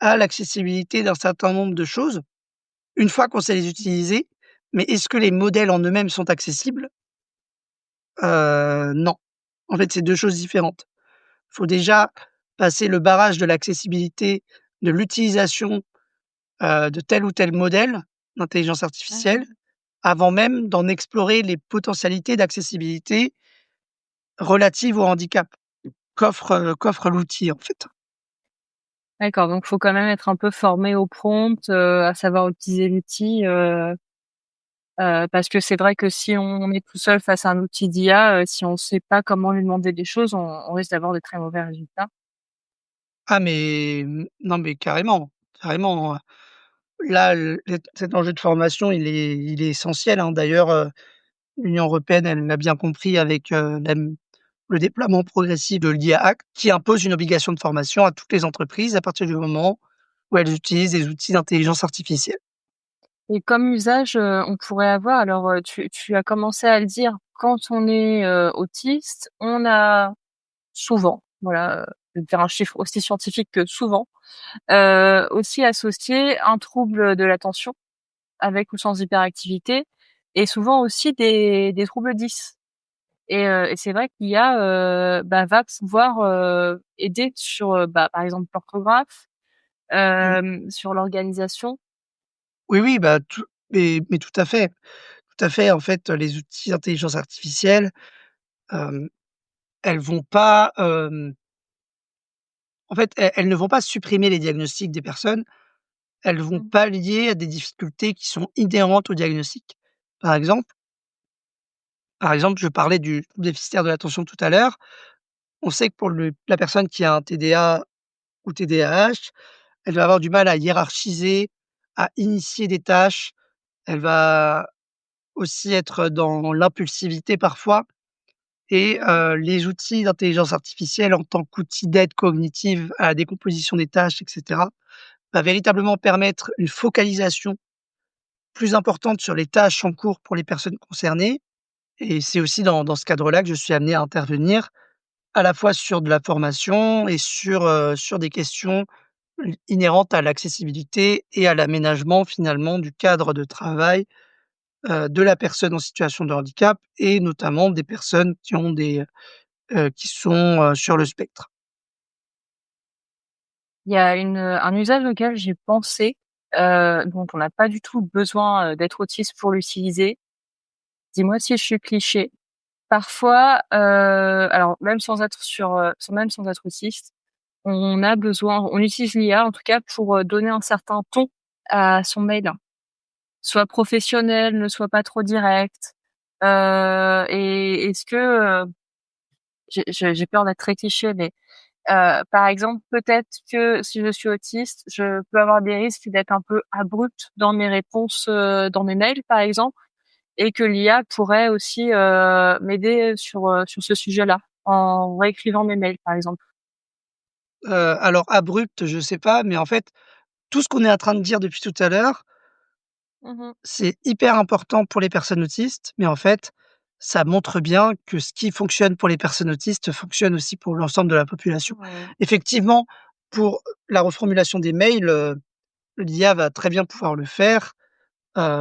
à l'accessibilité d'un certain nombre de choses, une fois qu'on sait les utiliser. Mais est-ce que les modèles en eux-mêmes sont accessibles? Non. En fait, c'est 2 choses différentes. Il faut déjà passer le barrage de l'accessibilité, de l'utilisation, de tel ou tel modèle d'intelligence artificielle, Mmh. avant même d'en explorer les potentialités d'accessibilité relatives au handicap qu'offre l'outil, en fait. D'accord, donc faut quand même être un peu formé au prompt, à savoir utiliser l'outil, parce que c'est vrai que si on est tout seul face à un outil d'IA, si on sait pas comment lui demander des choses, on risque d'avoir de très mauvais résultats. Ah mais, non mais carrément, carrément, là, cet enjeu de formation, il est essentiel, hein. D'ailleurs, l'Union européenne, elle l'a bien compris avec, le déploiement progressif de l'IA Act, qui impose une obligation de formation à toutes les entreprises à partir du moment où elles utilisent des outils d'intelligence artificielle. Et comme usage, on pourrait avoir alors, tu as commencé à le dire, quand on est, autiste, on a souvent, voilà, je vais te dire un chiffre aussi scientifique que souvent, aussi associé un trouble de l'attention avec ou sans hyperactivité et souvent aussi des troubles 10 et c'est vrai qu'il y a, bah, va pouvoir, aider sur, bah, par exemple l'orthographe, Mmh. sur l'organisation. Oui, oui, bah, mais tout à fait, tout à fait. En fait, les outils d'intelligence artificielle, hem, elles vont pas, en fait, elles ne vont pas supprimer les diagnostics des personnes, elles vont Mmh. pallier à des difficultés qui sont inhérentes au diagnostic. Par exemple je parlais du trouble déficitaire de l'attention tout à l'heure. On sait que pour la personne qui a un TDA ou TDAH, elle va avoir du mal à hiérarchiser, à initier des tâches. Elle va aussi être dans l'impulsivité parfois et les outils d'intelligence artificielle en tant qu'outils d'aide cognitive à la décomposition des tâches et cetera, va véritablement permettre une focalisation plus importante sur les tâches en cours pour les personnes concernées et c'est aussi dans ce cadre-là que je suis amené à intervenir, à la fois sur de la formation et sur des questions inhérentes à l'accessibilité et à l'aménagement finalement du cadre de travail, de la personne en situation de handicap et notamment des personnes qui sont, sur le spectre. Il y a un usage auquel j'ai pensé, dont on n'a pas du tout besoin, d'être autiste pour l'utiliser. Dis-moi si je suis cliché. Parfois, alors même sans être même sans être autiste, on utilise l'IA en tout cas pour, donner un certain ton à son mail. Soit professionnel, ne soit pas trop direct. Et est-ce que, j'ai peur d'être très cliché, mais par exemple, peut-être que si je suis autiste, je peux avoir des risques d'être un peu abrupte dans mes réponses, dans mes mails, par exemple, et que l'IA pourrait aussi, m'aider sur ce sujet-là, en réécrivant mes mails, par exemple. Alors abrupt, je sais pas, mais en fait, tout ce qu'on est en train de dire depuis tout à l'heure, Mmh. c'est hyper important pour les personnes autistes, mais en fait, ça montre bien que ce qui fonctionne pour les personnes autistes fonctionne aussi pour l'ensemble de la population. Mmh. Effectivement, pour la reformulation des mails, l'IA va très bien pouvoir le faire,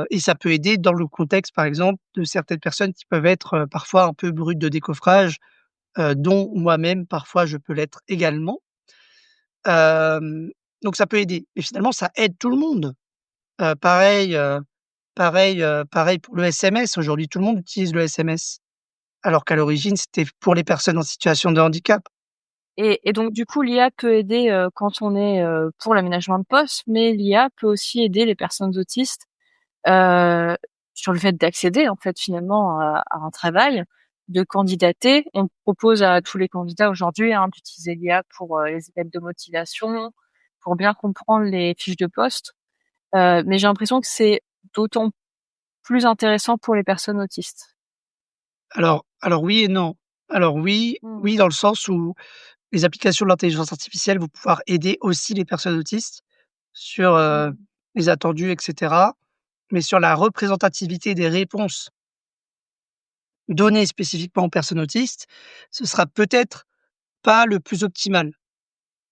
et ça peut aider dans le contexte, par exemple, de certaines personnes qui peuvent être, parfois un peu brutes de décoffrage, dont moi-même parfois je peux l'être également. Hem, donc ça peut aider, mais finalement ça aide tout le monde. Pareil, pareil pour le SMS. Aujourd'hui, tout le monde utilise le SMS, alors qu'à l'origine, c'était pour les personnes en situation de handicap. Et donc du coup, l'IA peut aider, quand on est, pour l'aménagement de poste, mais l'IA peut aussi aider les personnes autistes, heu, sur le fait d'accéder, en fait, finalement, à un travail, de candidater. On propose à tous les candidats aujourd'hui, hein, d'utiliser l'IA pour, les lettres de motivation, pour bien comprendre les fiches de poste, mais j'ai l'impression que c'est d'autant plus intéressant pour les personnes autistes. Alors oui et non. Alors oui, Mmh. oui, dans le sens où les applications de l'intelligence artificielle vont pouvoir aider aussi les personnes autistes sur, Mmh. les attendus et cetera, mais sur la représentativité des réponses données spécifiquement aux personnes autistes, ce sera peut-être pas le plus optimal.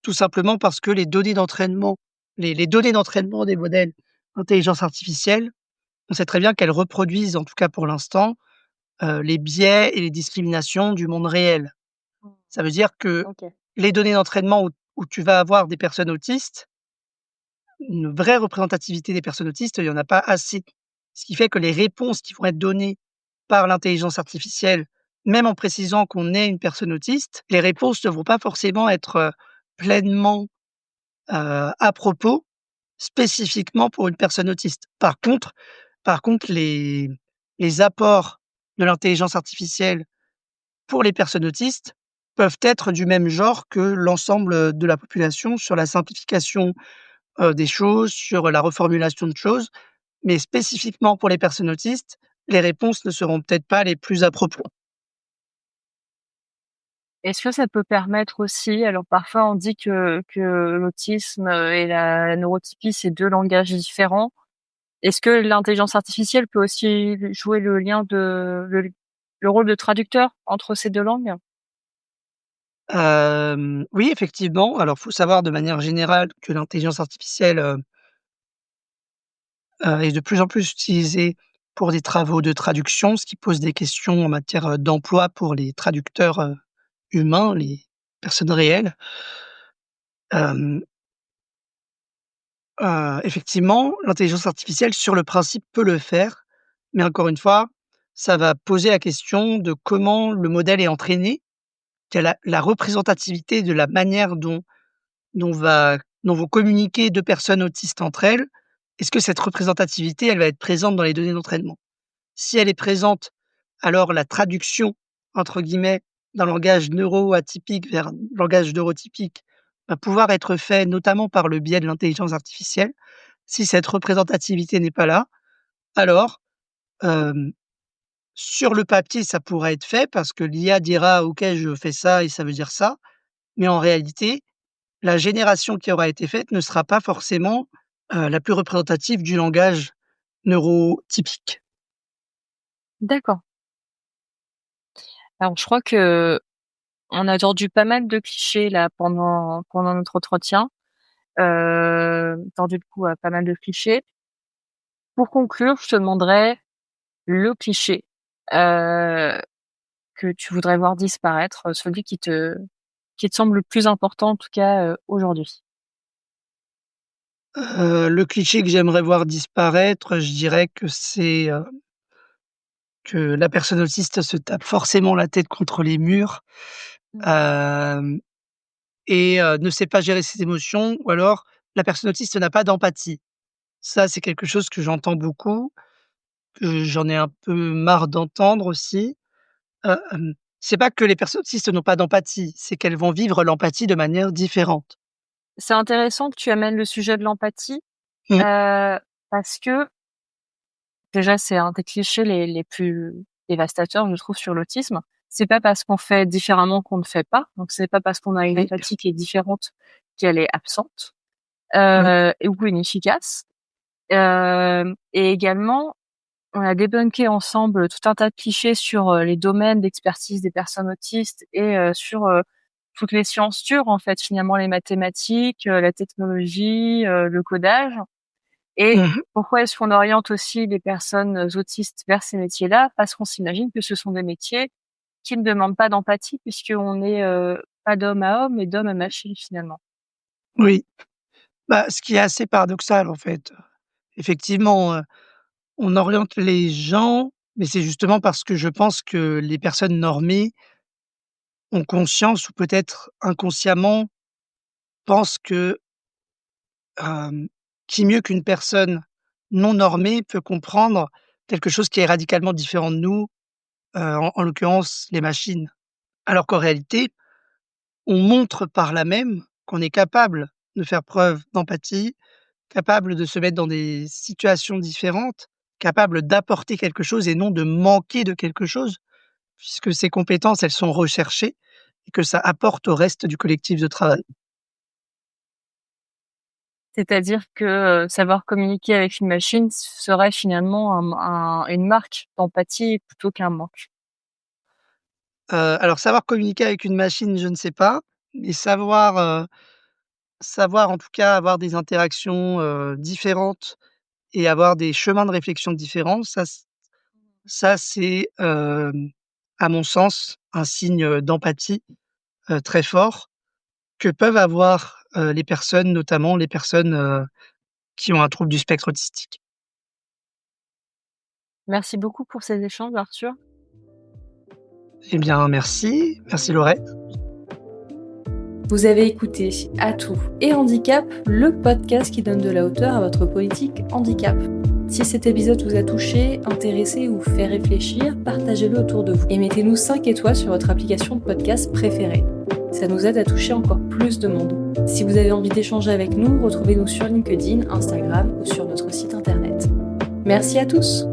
Tout simplement parce que les données d'entraînement des modèles d'intelligence artificielle, on sait très bien qu'elles reproduisent, en tout cas pour l'instant, les biais et les discriminations du monde réel. Ça veut dire que OK. les données d'entraînement où tu vas avoir des personnes autistes, une vraie représentativité des personnes autistes, il y en a pas assez. Ce qui fait que les réponses qui vont être données par l'intelligence artificielle, même en précisant qu'on est une personne autiste, les réponses ne vont pas forcément être, pleinement, à propos, spécifiquement pour une personne autiste. Par contre, les apports de l'intelligence artificielle pour les personnes autistes peuvent être du même genre que l'ensemble, de la population sur la simplification, des choses, sur la reformulation de choses, mais spécifiquement pour les personnes autistes, les réponses ne seront peut-être pas les plus à propos. Est-ce que ça peut permettre aussi, alors parfois on dit que l'autisme, et la neurotypie, c'est 2 langages différents. Est-ce que l'intelligence artificielle peut aussi jouer le rôle de traducteur entre ces 2 langues? Oui, effectivement, alors faut savoir de manière générale que l'intelligence artificielle, est de plus en plus utilisée pour des travaux de traduction, ce qui pose des questions en matière, d'emploi pour les traducteurs, humains, les personnes réelles. Hem, Effectivement, l'intelligence artificielle, sur le principe, peut le faire, mais encore une fois, ça va poser la question de comment le modèle est entraîné, quelle est la représentativité de la manière dont va dont vont communiquer 2 personnes autistes entre elles. Est-ce que cette représentativité, elle va être présente dans les données d'entraînement? Si elle est présente, alors la «traduction» entre guillemets d'un langage neuroatypique vers un langage neurotypique va pouvoir être fait notamment par le biais de l'intelligence artificielle. Si cette représentativité n'est pas là, alors, hem, sur le papier, ça pourra être fait parce que l'IA dira: «OK, je fais ça et ça veut dire ça», mais en réalité, la génération qui aura été faite ne sera pas forcément, la plus représentative du langage neurotypique. D'accord. Alors je crois qu'on a entendu pas mal de clichés là pendant notre entretien, entendu le coup à pas mal de clichés. Pour conclure, je te demanderais le cliché, heu, que tu voudrais voir disparaître, celui qui te semble le plus important en tout cas, aujourd'hui? Le cliché que j'aimerais voir disparaître, je dirais que c'est, que la personne autiste se tape forcément la tête contre les murs, Mmh. hem ne sait pas gérer ses émotions ou alors la personne autiste n'a pas d'empathie. Ça, c'est quelque chose que j'entends beaucoup, que j'en ai un peu marre d'entendre aussi. C'est pas que les personnes autistes n'ont pas d'empathie, c'est qu'elles vont vivre l'empathie de manière différente. C'est intéressant que tu amènes le sujet de l'empathie, Mmh, parce que déjà c'est un des clichés les plus dévastateurs, je trouve, sur l'autisme. C'est pas parce qu'on fait différemment qu'on ne fait pas, donc c'est pas parce qu'on a une oui, empathie qui est différente qu'elle est absente, oui. et ou inefficace. Et également, on a débunké ensemble tout un tas de clichés sur, les domaines d'expertise des personnes autistes et sur, toutes les sciences dures, en fait, finalement les mathématiques, la technologie, le codage. Et Mmh. pourquoi est-ce qu'on oriente aussi les personnes autistes vers ces métiers-là? Parce qu'on s'imagine que ce sont des métiers qui ne demandent pas d'empathie puisqu'on est, pas d'homme à homme, mais d'homme à machine, finalement. Oui. Bah, ce qui est assez paradoxal, en fait. Effectivement, on oriente les gens, mais c'est justement parce que je pense que les personnes normées ont conscience ou peut-être inconsciemment pensent que, hem, qui mieux qu'une personne non normée peut comprendre quelque chose qui est radicalement différent de nous, en l'occurrence les machines. Alors qu'en réalité, on montre par là même qu'on est capable de faire preuve d'empathie, capable de se mettre dans des situations différentes, capable d'apporter quelque chose et non de manquer de quelque chose, puisque ces compétences, elles sont recherchées et que ça apporte au reste du collectif de travail. C'est-à-dire que, savoir communiquer avec une machine serait finalement une marque d'empathie plutôt qu'un manque. Alors savoir communiquer avec une machine, je ne sais pas, mais savoir en tout cas avoir des interactions, différentes et avoir des chemins de réflexion différents, ça Ça, c'est, à mon sens, un signe, d'empathie, très fort que peuvent avoir, les personnes, notamment les personnes, qui ont un trouble du spectre autistique. Merci beaucoup pour ces échanges, Arthur. Eh bien, merci, merci Laurette. Vous avez écouté Atout et Handicap, le podcast qui donne de la hauteur à votre politique handicap. Si cet épisode vous a touché, intéressé ou fait réfléchir, partagez-le autour de vous et mettez-nous 5 étoiles sur votre application de podcast préférée. Ça nous aide à toucher encore plus de monde. Si vous avez envie d'échanger avec nous, retrouvez-nous sur LinkedIn, Instagram ou sur notre site internet. Merci à tous!